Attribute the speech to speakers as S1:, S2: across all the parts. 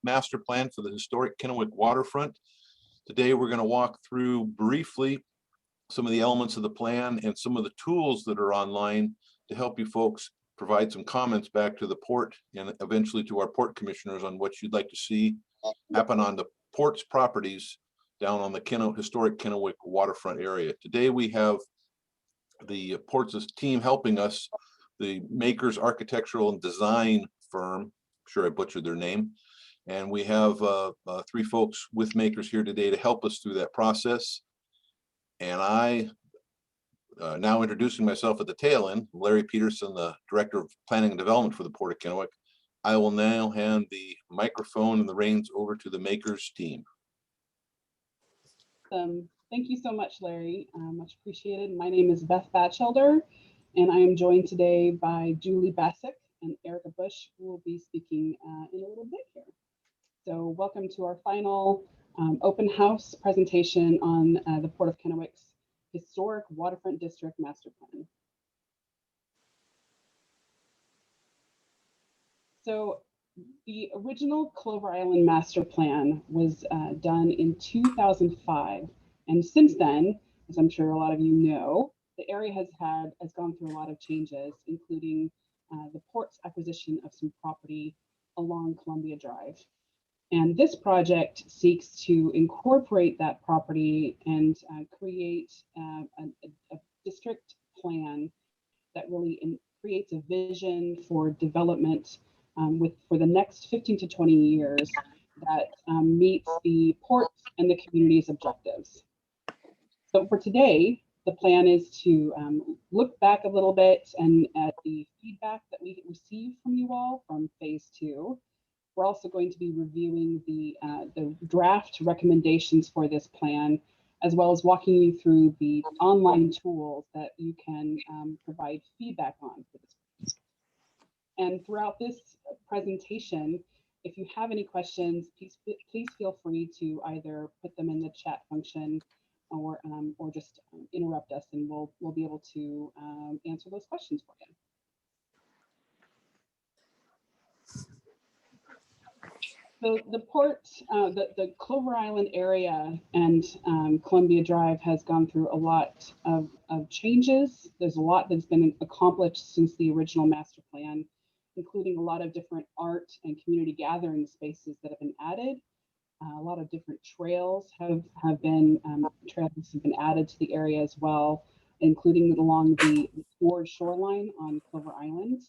S1: master plan for the historic Kennewick Waterfront. Today, we're going to walk through briefly some of the elements of the plan and some of the tools that are online to help you folks provide some comments back to the port and eventually to our port commissioners on what you'd like to see happen on the port's properties down on the historic Kennewick waterfront area. Today we have the port's team helping us, the Makers Architectural and Design firm. I'm sure I butchered their name. And we have three folks with Makers here today to help us through that process. And I, now introducing myself at the tail end, Larry Peterson, the Director of Planning and Development for the Port of Kennewick. I will now hand the microphone and the reins over to the Makers team.
S2: Thank you so much, Larry. Much appreciated. My name is Beth Batchelder, and I am joined today by Julie Bassick and Erica Bush, who will be speaking in a little bit here. So welcome to our final open house presentation on the Port of Kennewick's Historic Waterfront District Master Plan. So the original Clover Island Master Plan was done in 2005. And since then, as I'm sure a lot of you know, the area has gone through a lot of changes, including the port's acquisition of some property along Columbia Drive. And this project seeks to incorporate that property and create a district plan that really creates a vision for development for the next 15 to 20 years that meets the port and the community's objectives. So for today, the plan is to look back a little bit and at the feedback that we received from you all from phase 2. We're also going to be reviewing the draft recommendations for this plan, as well as walking you through the online tools that you can provide feedback on for this plan. And throughout this presentation, if you have any questions, please feel free to either put them in the chat function or just interrupt us, and we'll be able to answer those questions for you. So the port, the Clover Island area and Columbia Drive has gone through a lot of changes. There's a lot that's been accomplished since the original master plan, including a lot of different art and community gathering spaces that have been added. A lot of different trails have been added to the area as well, including along the Ford shoreline on Clover Island.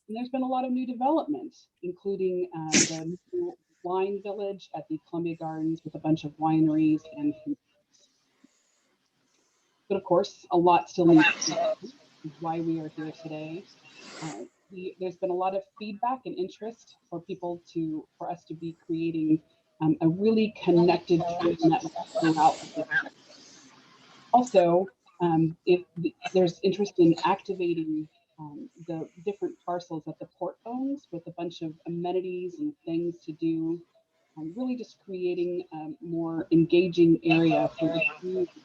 S2: And there's been a lot of new development, including the new wine village at the Columbia Gardens with a bunch of wineries and food trucks. But of course, a lot still needs to be done, which is why we are here today. There's been a lot of feedback and interest for us to be creating a really connected network throughout the district. Also, if there's interest in activating the different parcels that the port owns with a bunch of amenities and things to do, really just creating a more engaging area for the community.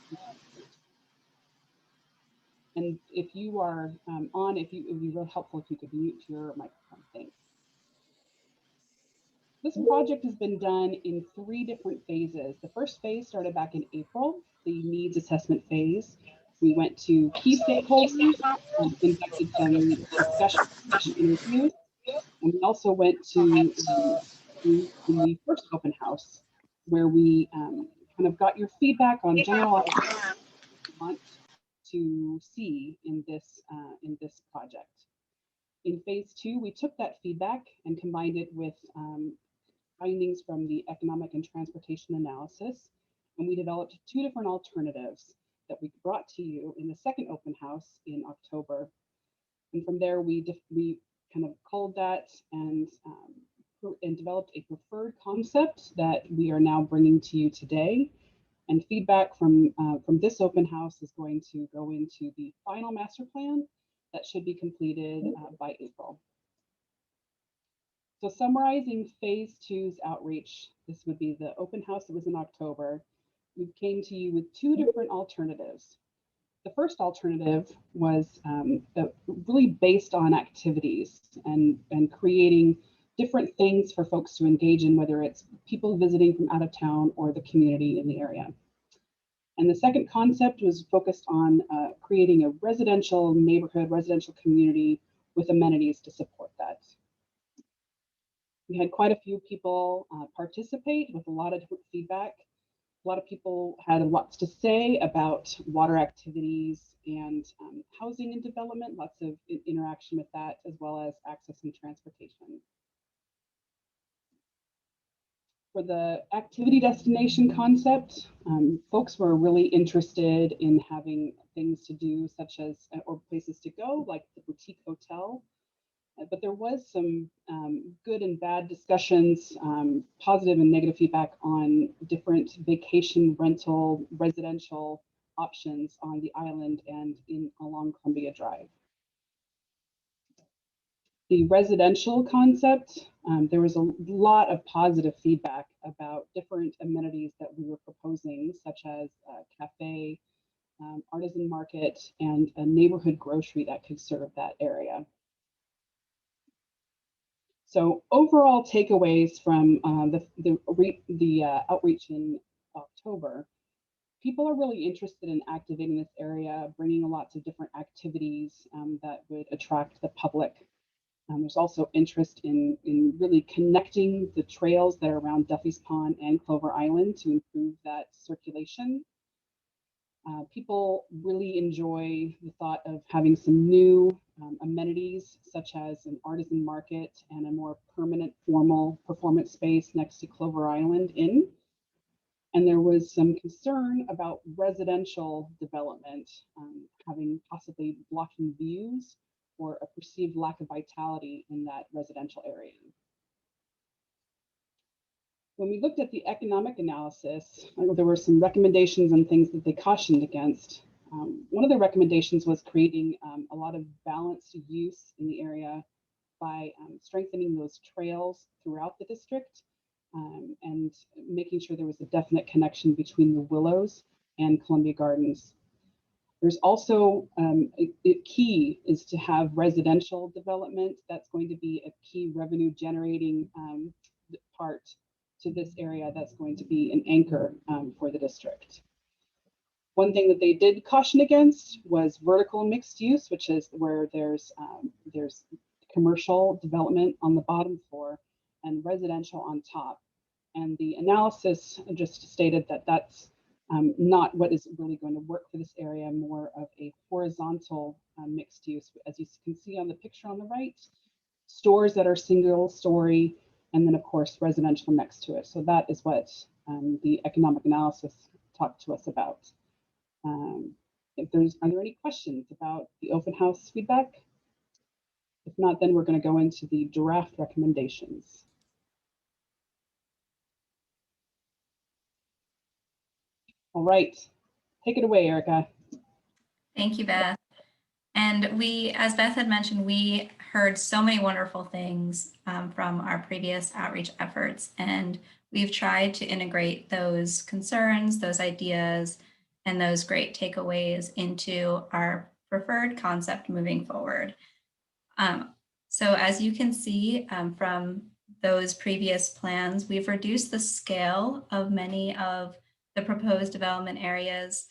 S2: And if you are on, it would be really helpful if you could mute your microphone. Thanks. This project has been done in 3 different phases. The first phase started back in April, the needs assessment phase. We went to key stakeholders, conducted some discussion interviews, and we also went to the first open house, where we kind of got your feedback on general ideas you want to see in this project. In phase 2, we took that feedback and combined it with findings from the economic and transportation analysis, and we developed 2 different alternatives that we brought to you in the second open house in October. And from there, we kind of culled that and developed a preferred concept that we are now bringing to you today. And feedback from this open house is going to go into the final master plan that should be completed by April. So summarizing phase 2's outreach, this would be the open house that was in October. We came to you with 2 different alternatives. The first alternative was really based on activities and creating different things for folks to engage in, whether it's people visiting from out of town or the community in the area. And the second concept was focused on creating a residential neighborhood, residential community with amenities to support that. We had quite a few people participate with a lot of different feedback. A lot of people had lots to say about water activities and housing and development, lots of interaction with that, as well as access and transportation. For the activity destination concept, folks were really interested in having things to do, such as, or places to go, like the boutique hotel. But there was some good and bad discussions, positive and negative feedback on different vacation rental residential options on the island and along Columbia Drive. The residential concept, there was a lot of positive feedback about different amenities that we were proposing, such as a cafe, artisan market, and a neighborhood grocery that could serve that area. So overall takeaways from the outreach in October, people are really interested in activating this area, bringing lots of different activities that would attract the public. There's also interest in really connecting the trails that are around Duffy's Pond and Clover Island to improve that circulation. People really enjoy the thought of having some new amenities, such as an artisan market and a more permanent formal performance space next to Clover Island Inn. And there was some concern about residential development having possibly blocking views or a perceived lack of vitality in that residential area. When we looked at the economic analysis, there were some recommendations and things that they cautioned against. One of the recommendations was creating a lot of balanced use in the area by strengthening those trails throughout the district and making sure there was a definite connection between the Willows and Columbia Gardens. There's also key is to have residential development. That's going to be a key revenue generating part to this area. That's going to be an anchor for the district. One thing that they did caution against was vertical mixed use, which is where there's commercial development on the bottom floor and residential on top. And the analysis just stated that that's not what is really going to work for this area, more of a horizontal mixed use. As you can see on the picture on the right, stores that are single story, and then of course residential next to it. So that is what the economic analysis talked to us about. Are there any questions about the open house feedback? If not, then we're going to go into the draft recommendations. All right, take it away, Erica.
S3: Thank you, Beth. And we, as Beth had mentioned, we heard so many wonderful things from our previous outreach efforts, and we've tried to integrate those concerns, those ideas, and those great takeaways into our preferred concept moving forward. So as you can see from those previous plans, we've reduced the scale of many of the proposed development areas.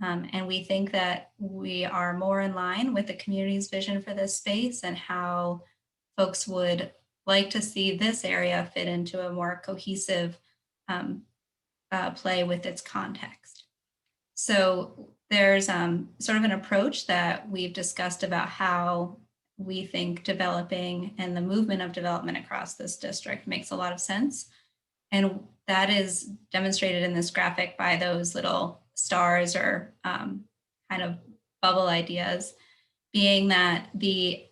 S3: And we think that we are more in line with the community's vision for this space and how folks would like to see this area fit into a more cohesive play with its context. So there's sort of an approach that we've discussed about how we think developing and the movement of development across this district makes a lot of sense. And that is demonstrated in this graphic by those little stars or kind of bubble ideas, being that the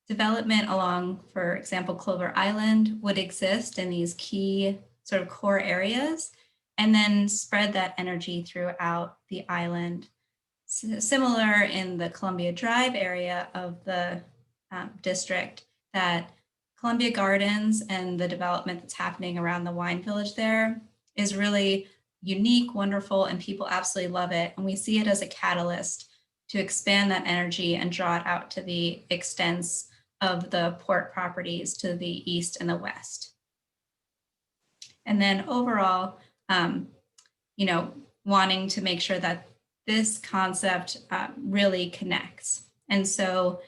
S3: development along, for example, Clover Island would exist in these key sort of core areas and then spread that energy throughout the island. Similar in the Columbia Drive area of the district, that Columbia Gardens and the development that's happening around the wine village there is really unique, wonderful, and people absolutely love it. And we see it as a catalyst to expand that energy and draw it out to the extents of the port properties to the east and the west. And then overall, you know, wanting to make sure that this concept really connects. And so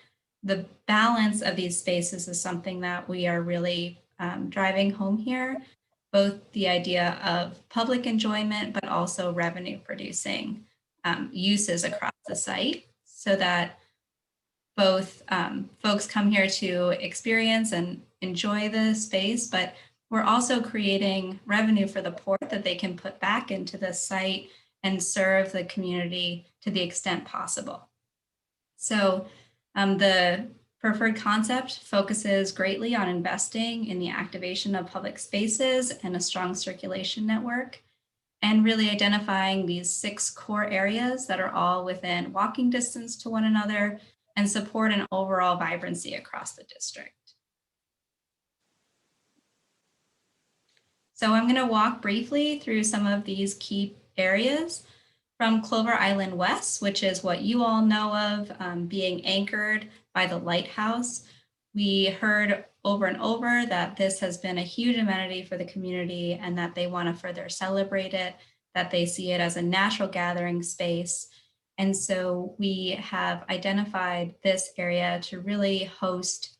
S3: the balance of these spaces is something that we are really driving home here, both the idea of public enjoyment, but also revenue producing uses across the site, so that both folks come here to experience and enjoy the space, but we're also creating revenue for the port that they can put back into the site and serve the community to the extent possible. So the preferred concept focuses greatly on investing in the activation of public spaces and a strong circulation network, and really identifying these 6 core areas that are all within walking distance to one another and support an overall vibrancy across the district. So I'm going to walk briefly through some of these key areas. From Clover Island West, which is what you all know of, being anchored by the lighthouse. We heard over and over that this has been a huge amenity for the community and that they want to further celebrate it, that they see it as a natural gathering space. And so we have identified this area to really host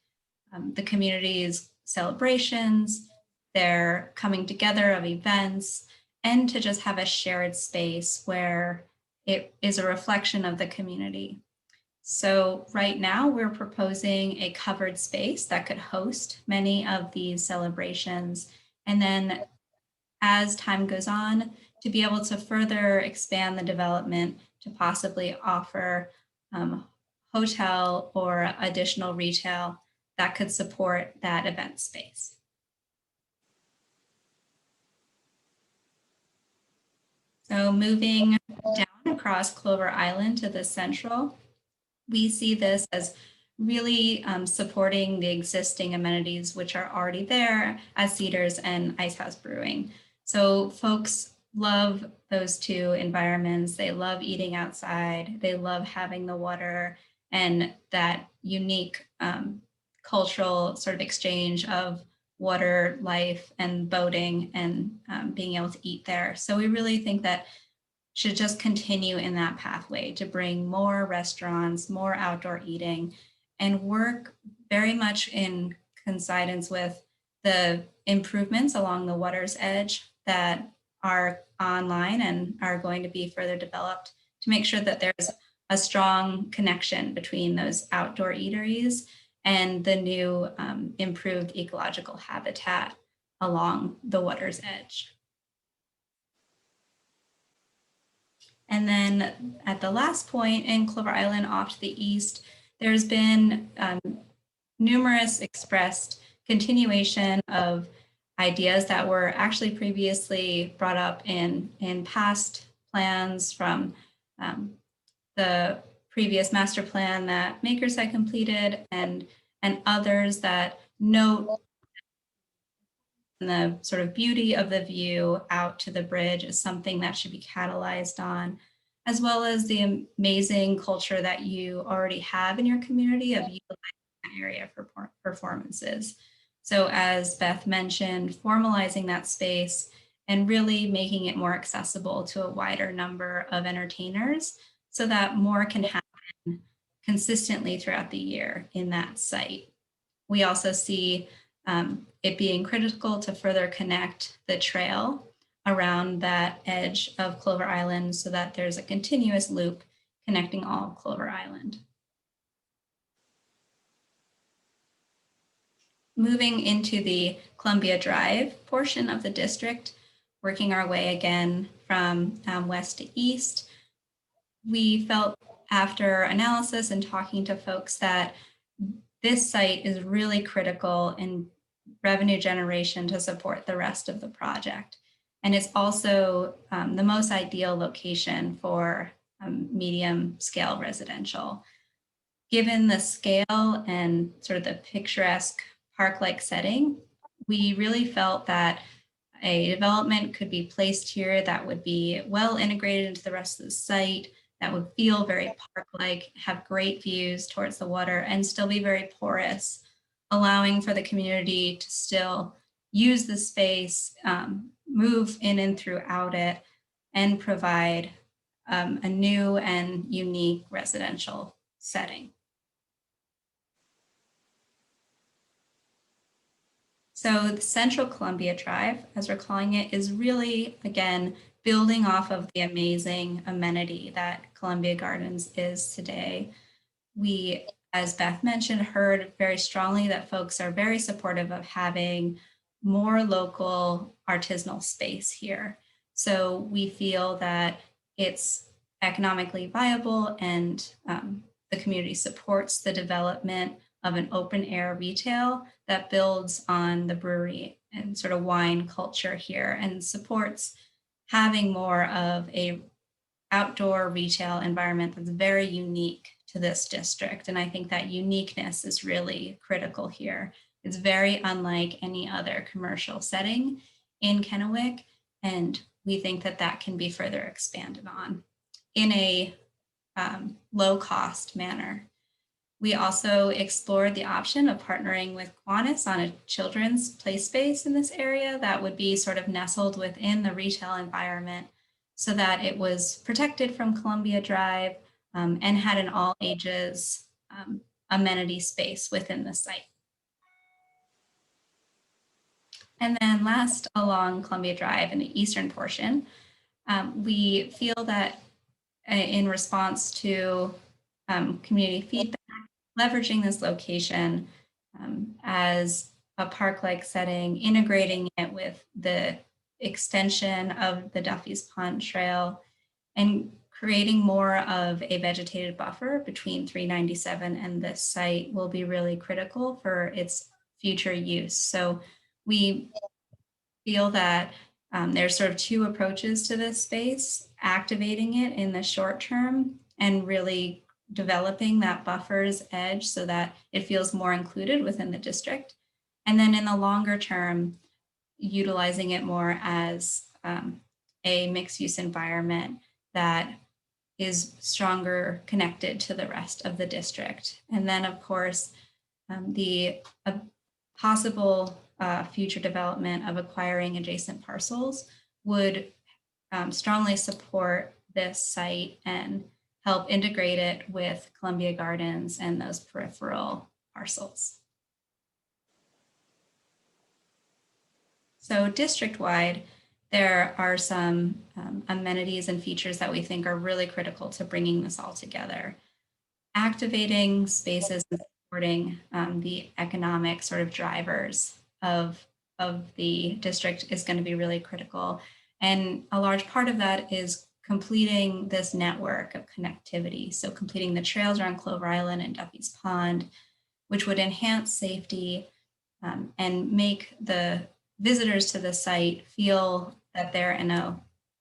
S3: the community's celebrations, their coming together of events, and to just have a shared space where it is a reflection of the community. So right now we're proposing a covered space that could host many of these celebrations. And then as time goes on, to be able to further expand the development to possibly offer hotel or additional retail that could support that event space. So moving down across Clover Island to the central, we see this as really supporting the existing amenities which are already there at Cedars and Icehouse Brewing. So folks love those 2 environments. They love eating outside. They love having the water and that unique cultural sort of exchange of water life and boating and being able to eat there. So we really think that should just continue in that pathway to bring more restaurants, more outdoor eating, and work very much in coincidence with the improvements along the water's edge that are online and are going to be further developed to make sure that there's a strong connection between those outdoor eateries and the new improved ecological habitat along the water's edge. And then at the last point in Clover Island off to the east, there's been numerous expressed continuation of ideas that were actually previously brought up in past plans from the previous master plan that Makers had completed and others that note the sort of beauty of the view out to the bridge is something that should be catalyzed on, as well as the amazing culture that you already have in your community of utilizing that area for performances. So as Beth mentioned, formalizing that space and really making it more accessible to a wider number of entertainers so that more can happen consistently throughout the year in that site. We also see it being critical to further connect the trail around that edge of Clover Island so that there's a continuous loop connecting all of Clover Island. Moving into the Columbia Drive portion of the district, working our way again from west to east, we felt after analysis and talking to folks that this site is really critical in revenue generation to support the rest of the project. And it's also the most ideal location for medium scale residential. Given the scale and sort of the picturesque park-like setting, we really felt that a development could be placed here that would be well integrated into the rest of the site, that would feel very park-like, have great views towards the water, and still be very porous, allowing for the community to still use the space, move in and throughout it, and provide a new and unique residential setting. So the Central Columbia Drive, as we're calling it, is really, again, building off of the amazing amenity that Columbia Gardens is today. We, as Beth mentioned, heard very strongly that folks are very supportive of having more local artisanal space here. So we feel that it's economically viable, and the community supports the development of an open air retail that builds on the brewery and sort of wine culture here, and supports having more of a outdoor retail environment that's very unique to this district. And I think that uniqueness is really critical here. It's very unlike any other commercial setting in Kennewick, and we think that that can be further expanded on in a low-cost manner. We also explored the option of partnering with Kiwanis on a children's play space in this area that would be sort of nestled within the retail environment, so that it was protected from Columbia Drive and had an all ages amenity space within the site. And then last, along Columbia Drive in the eastern portion, we feel that in response to community feedback, leveraging this location as a park-like setting, integrating it with the extension of the Duffy's Pond Trail, and creating more of a vegetated buffer between 397 and this site will be really critical for its future use. So we feel that there's sort of two approaches to this space: activating it in the short term and really developing that buffer's edge so that it feels more included within the district. And then in the longer term, utilizing it more as a mixed use environment that is stronger connected to the rest of the district. And then of course, the possible future development of acquiring adjacent parcels would strongly support this site and help integrate it with Columbia Gardens and those peripheral parcels. So district-wide, there are some amenities and features that we think are really critical to bringing this all together. Activating spaces and supporting the economic sort of drivers of the district is going to be really critical. And a large part of that is completing this network of connectivity. So completing the trails around Clover Island and Duffy's Pond, which would enhance safety and make the visitors to the site feel that they're in a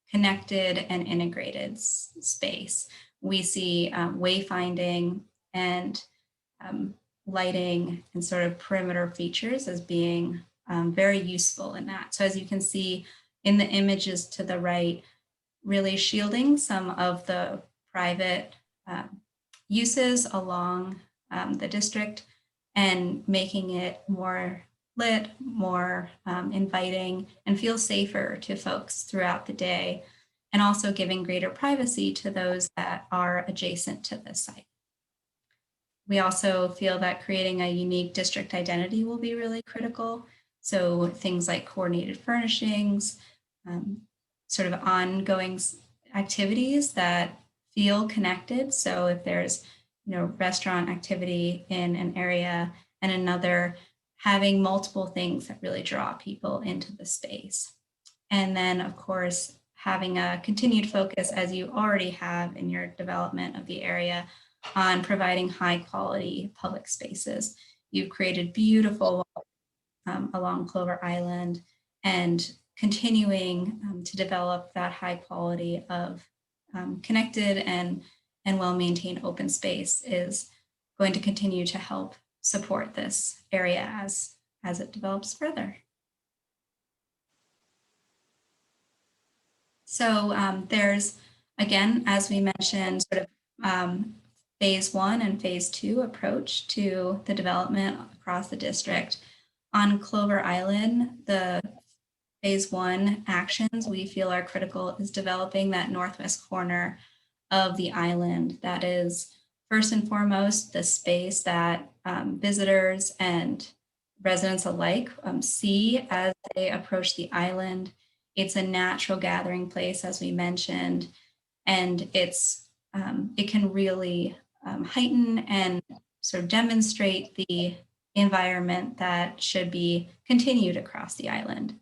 S3: connected and integrated space. We see wayfinding and lighting and sort of perimeter features as being very useful in that. So as you can see in the images to the right, really shielding some of the private uses along the district and making it more lit, more inviting, and feel safer to folks throughout the day, and also giving greater privacy to those that are adjacent to the site. We also feel that creating a unique district identity will be really critical. So things like coordinated furnishings, sort of ongoing activities that feel connected. So if there's, restaurant activity in an area and another, having multiple things that really draw people into the space. And then of course, having a continued focus, as you already have in your development of the area, on providing high quality public spaces. You've created beautiful along Clover Island, and continuing to develop that high quality of connected and well-maintained open space is going to continue to help support this area as it develops further. So there's Again, as we mentioned, sort of phase 1 and phase 2 approach to the development across the district. On Clover Island, the phase 1 actions we feel are critical is developing that northwest corner of the island. That is first and foremost the space that visitors and residents alike see as they approach the island. It's a natural gathering place, as we mentioned, and it can really heighten and sort of demonstrate the environment that should be continued across the island.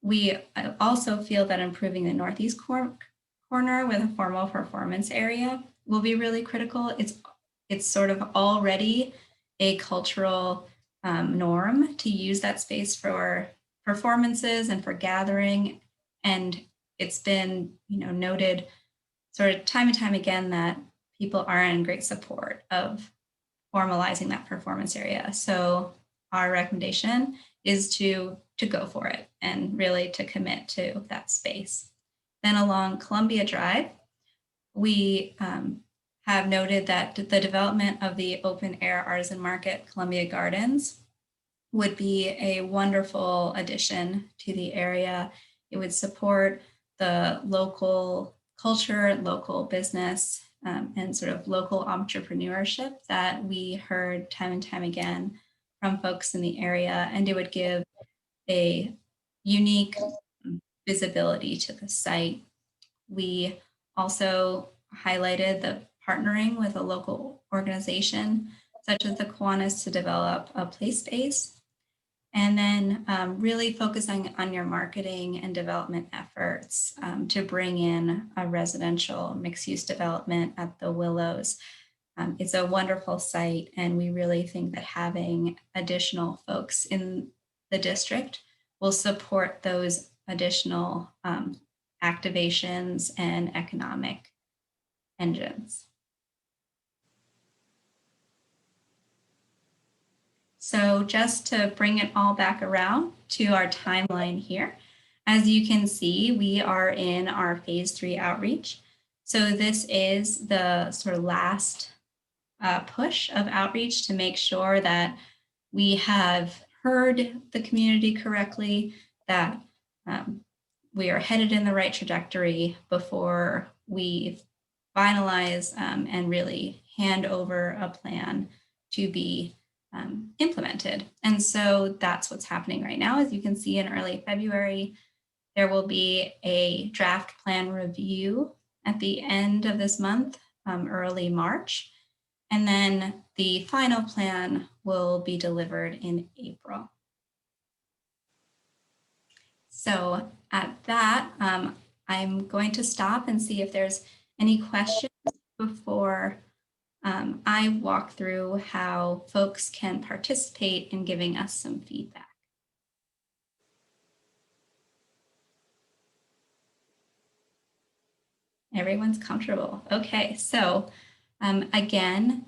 S3: We also feel that improving the northeast corner with a formal performance area will be really critical. It's sort of already a cultural norm to use that space for performances and for gathering. And it's been, noted sort of time and time again that people are in great support of formalizing that performance area. So our recommendation is to go for it and really to commit to that space. Then along Columbia Drive, we have noted that the development of the open air artisan market, Columbia Gardens, would be a wonderful addition to the area. It would support the local culture, local business, and sort of local entrepreneurship that we heard time and time again from folks in the area. And it would give a unique visibility to the site. We also highlighted the partnering with a local organization such as the Kiwanis to develop a play space. And then really focusing on your marketing and development efforts to bring in a residential mixed-use development at the Willows. It's a wonderful site, and we really think that having additional folks in the district will support those additional activations and economic engines. So just to bring it all back around to our timeline here, as you can see, we are in our phase 3 outreach. So this is the sort of last push of outreach to make sure that we have heard the community correctly, that we are headed in the right trajectory before we finalize and really hand over a plan to be implemented. And so that's what's happening right now. As you can see, in early February, there will be a draft plan review at the end of this month, early March. And then the final plan will be delivered in April. So at that, I'm going to stop and see if there's any questions before I walk through how folks can participate in giving us some feedback. Everyone's comfortable. Okay, so again,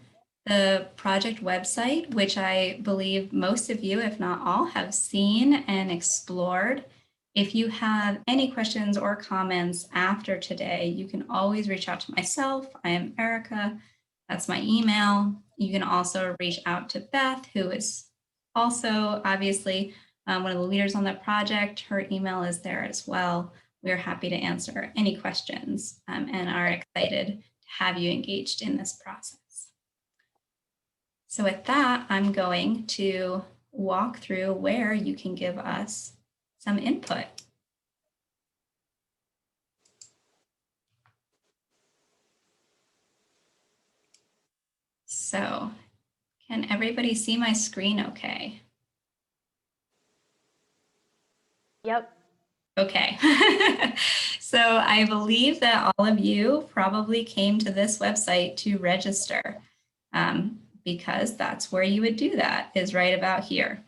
S3: the project website, which I believe most of you, if not all, have seen and explored. If you have any questions or comments after today, you can always reach out to myself. I am Erica. That's my email. You can also reach out to Beth, who is also obviously one of the leaders on the project. Her email is there as well. We are happy to answer any questions and are excited to have you engaged in this process. So with that, I'm going to walk through where you can give us some input. So can everybody see my screen okay?
S4: Yep.
S3: Okay. So I believe that all of you probably came to this website to register because that's where you would do that, is right about here.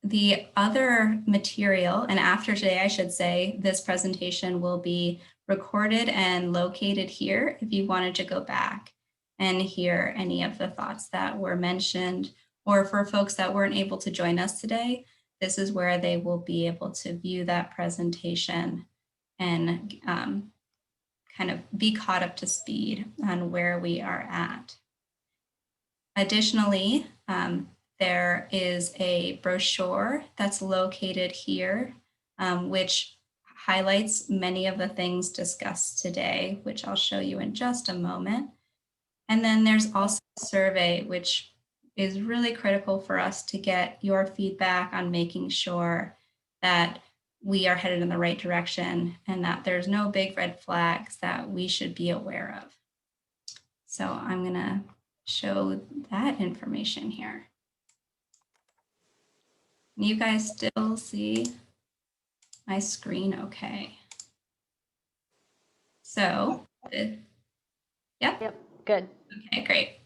S3: The other material, and after today, I should say, this presentation will be recorded and located here if you wanted to go back and hear any of the thoughts that were mentioned, or for folks that weren't able to join us today, this is where they will be able to view that presentation and kind of be caught up to speed on where we are at. Additionally, there is a brochure that's located here, which highlights many of the things discussed today, which I'll show you in just a moment. And then there's also a survey, which is really critical for us to get your feedback on making sure that we are headed in the right direction and that there's no big red flags that we should be aware of. So I'm going to show that information here. Can you guys still see my screen okay? So,
S4: Yep, good.
S3: Okay, great.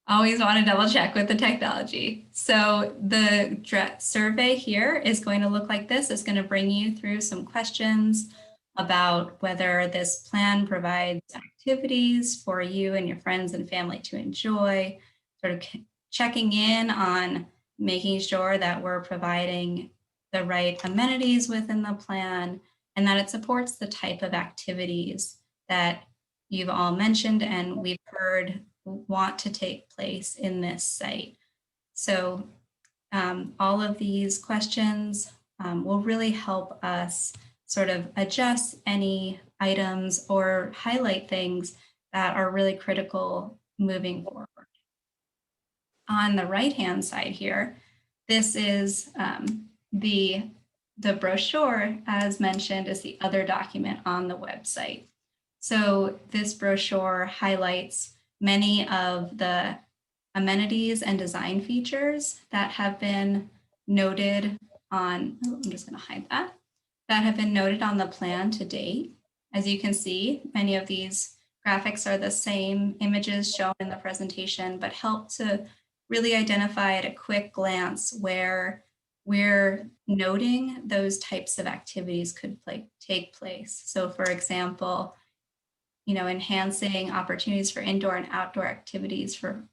S3: Always want to double check with the technology. So the survey here is going to look like this. It's going to bring you through some questions about whether this plan provides activities for you and your friends and family to enjoy, sort of checking in on making sure that we're providing the right amenities within the plan and that it supports the type of activities that you've all mentioned and we've heard want to take place in this site. So all of these questions will really help us sort of adjust any items or highlight things that are really critical moving forward. On the right-hand side here, this is the brochure, as mentioned, is the other document on the website. So this brochure highlights many of the amenities and design features that have been noted on, I'm just going to hide that have been noted on the plan to date. As you can see, many of these graphics are the same images shown in the presentation, but help to really identify at a quick glance where we're noting those types of activities could take place. So for example, enhancing opportunities for indoor and outdoor activities for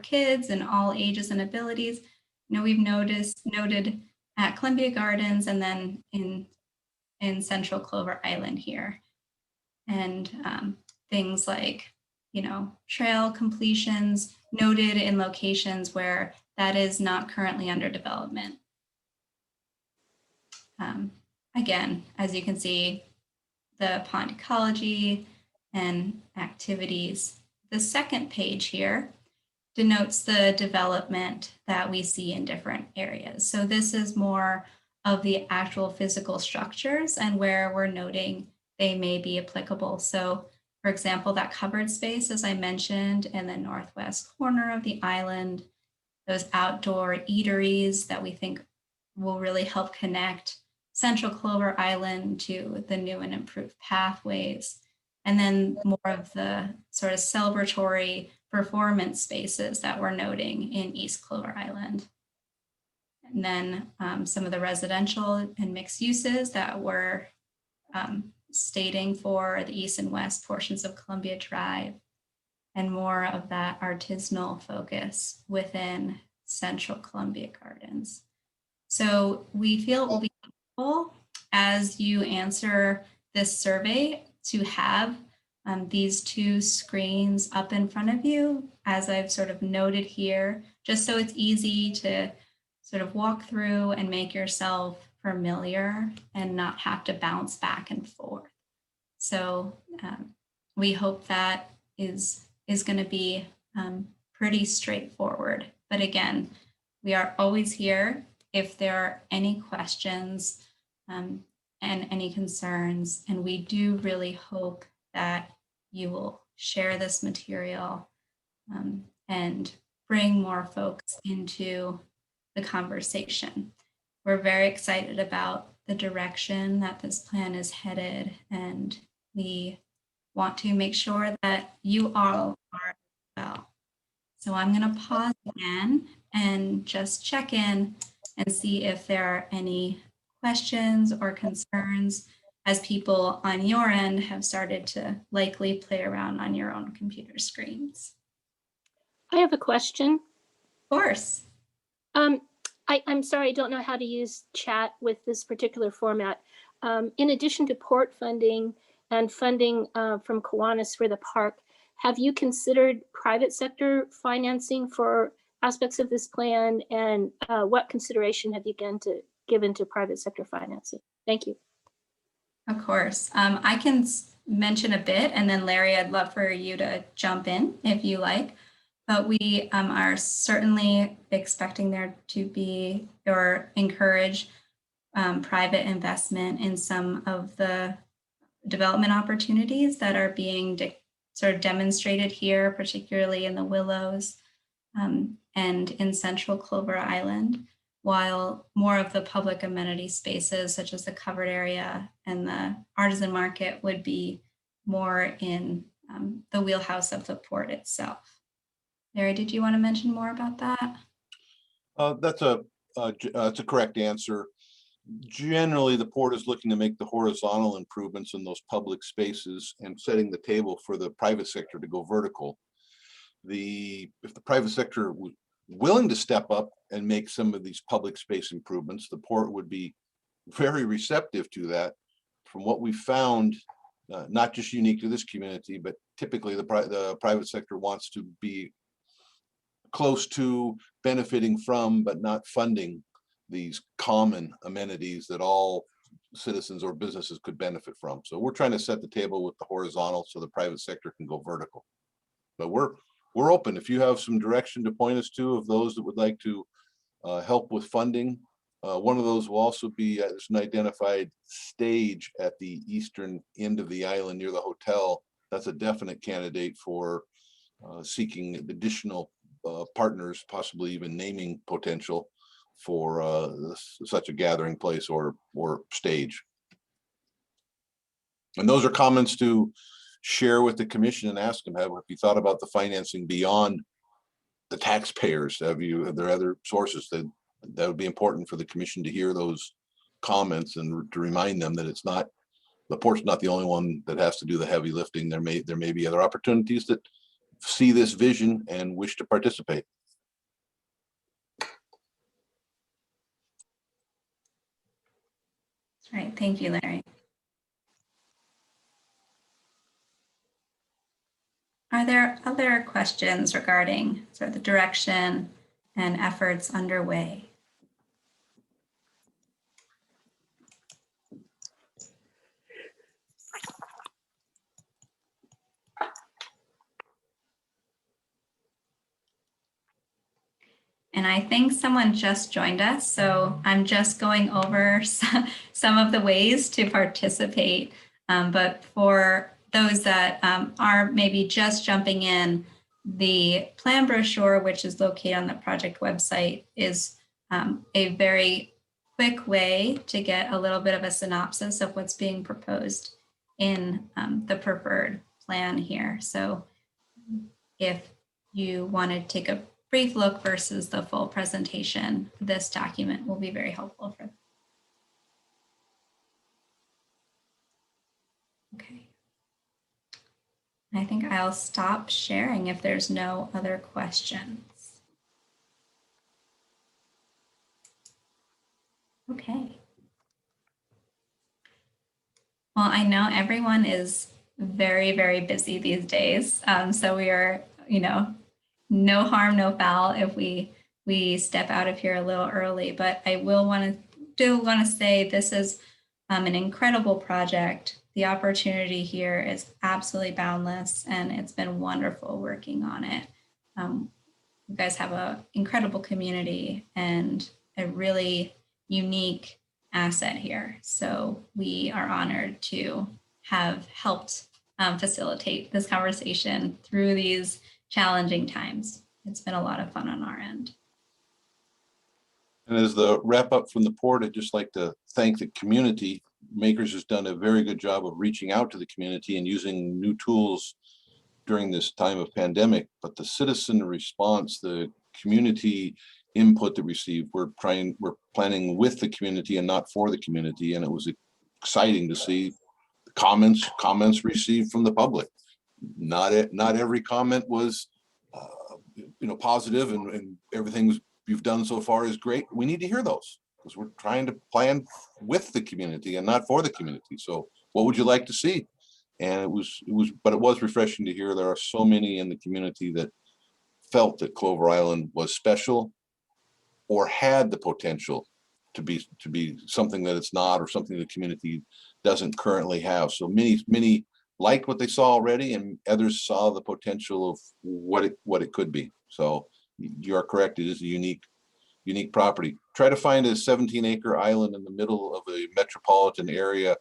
S3: kids and all ages and abilities. We've noted at Columbia Gardens and then in Central Clover Island here. And things like, trail completions noted in locations where that is not currently under development. Again, as you can see, the pond ecology and activities. The second page here denotes the development that we see in different areas. So this is more of the actual physical structures and where we're noting they may be applicable. So for example, that covered space, as I mentioned, in the northwest corner of the island, those outdoor eateries that we think will really help connect Central Clover Island to the new and improved pathways. And then more of the sort of celebratory performance spaces that we're noting in East Clover Island. And then some of the residential and mixed uses that we're stating for the east and west portions of Columbia Drive, and more of that artisanal focus within Central Columbia Gardens. So we feel it will be helpful as you answer this survey to have these two screens up in front of you, as I've sort of noted here, just so it's easy to sort of walk through and make yourself familiar and not have to bounce back and forth. So we hope that is going to be pretty straightforward. But again, we are always here if there are any questions and any concerns. And we do really hope that you will share this material and bring more folks into the conversation. We're very excited about the direction that this plan is headed, and we want to make sure that you all are as well. So I'm going to pause again and just check in and see if there are any questions or concerns as people on your end have started to likely play around on your own computer screens.
S5: I have a question.
S3: Of course.
S5: I'm sorry, I don't know how to use chat with this particular format. In addition to port funding and funding from Kiwanis for the park, have you considered private sector financing for aspects of this plan? And what consideration have you given to private sector financing? Thank you.
S3: Of course. I can mention a bit, and then Larry, I'd love for you to jump in if you like. But we are certainly expecting there to be or encourage private investment in some of the development opportunities that are being sort of demonstrated here, particularly in the Willows and in Central Clover Island, while more of the public amenity spaces, such as the covered area and the artisan market, would be more in the wheelhouse of the port itself. Larry, did you want to mention more about that?
S1: That's a correct answer. Generally, the port is looking to make the horizontal improvements in those public spaces and setting the table for the private sector to go vertical. If the private sector was willing to step up and make some of these public space improvements, the port would be very receptive to that. From what we found, not just unique to this community, but typically the private sector wants to be close to benefiting from, but not funding these common amenities that all citizens or businesses could benefit from. So we're trying to set the table with the horizontal so the private sector can go vertical. But we're open. If you have some direction to point us to of those that would like to help with funding, one of those will also be there's an identified stage at the eastern end of the island near the hotel. That's a definite candidate for seeking additional partners, possibly even naming potential for such a gathering place or stage. And those are comments to share with the commission and ask them, have you thought about the financing beyond the taxpayers? Are there other sources that would be important for the commission to hear those comments and to remind them that it's not, the port's not the only one that has to do the heavy lifting. There may be other opportunities that see this vision and wish to participate.
S3: All right, thank you, Larry. Are there other questions regarding sort of the direction and efforts underway? And I think someone just joined us, so I'm just going over some of the ways to participate. But for those that are maybe just jumping in, the plan brochure, which is located on the project website, is a very quick way to get a little bit of a synopsis of what's being proposed in the preferred plan here. So if you want to take a brief look versus the full presentation, this document will be very helpful for them. Okay. I think I'll stop sharing if there's no other questions. Okay. Well, I know everyone is very, very busy these days. So we are, no harm, no foul if we step out of here a little early, but I want to say this is an incredible project. The opportunity here is absolutely boundless, and it's been wonderful working on it. You guys have an incredible community and a really unique asset here. So we are honored to have helped facilitate this conversation through these challenging times. It's been a lot of fun on our end.
S1: And as the wrap up from the port, I'd just like to thank the community. Makers has done a very good job of reaching out to the community and using new tools during this time of pandemic. But the citizen response, the community input that received, we're planning with the community and not for the community. And it was exciting to see the comments received from the public. Not every comment was positive and everything you've done so far is great. We need to hear those because we're trying to plan with the community and not for the community. So what would you like to see? And it was refreshing to hear there are so many in the community that felt that Clover Island was special or had the potential to be something that it's not, or something the community doesn't currently have. So many liked what they saw already, and others saw the potential of what it could be. So you are correct, it is a unique property. Try to find a 17-acre island in the middle of a metropolitan area,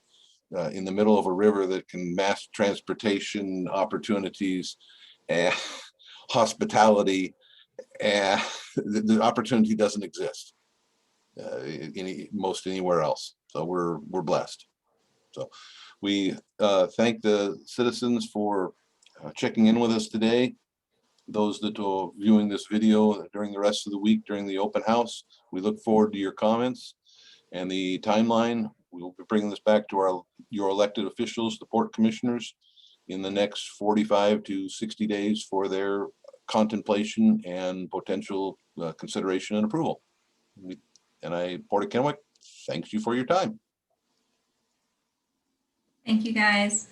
S1: in the middle of a river that can mass transportation opportunities and hospitality, and the opportunity doesn't exist most anywhere else. So we're blessed. So we thank the citizens for checking in with us today. Those that are viewing this video during the rest of the week during the open house, we look forward to your comments and the timeline. We'll be bringing this back to your elected officials, the port commissioners, in the next 45 to 60 days for their contemplation and potential consideration and approval. Port of Kennewick, thanks you for your time.
S3: Thank you, guys.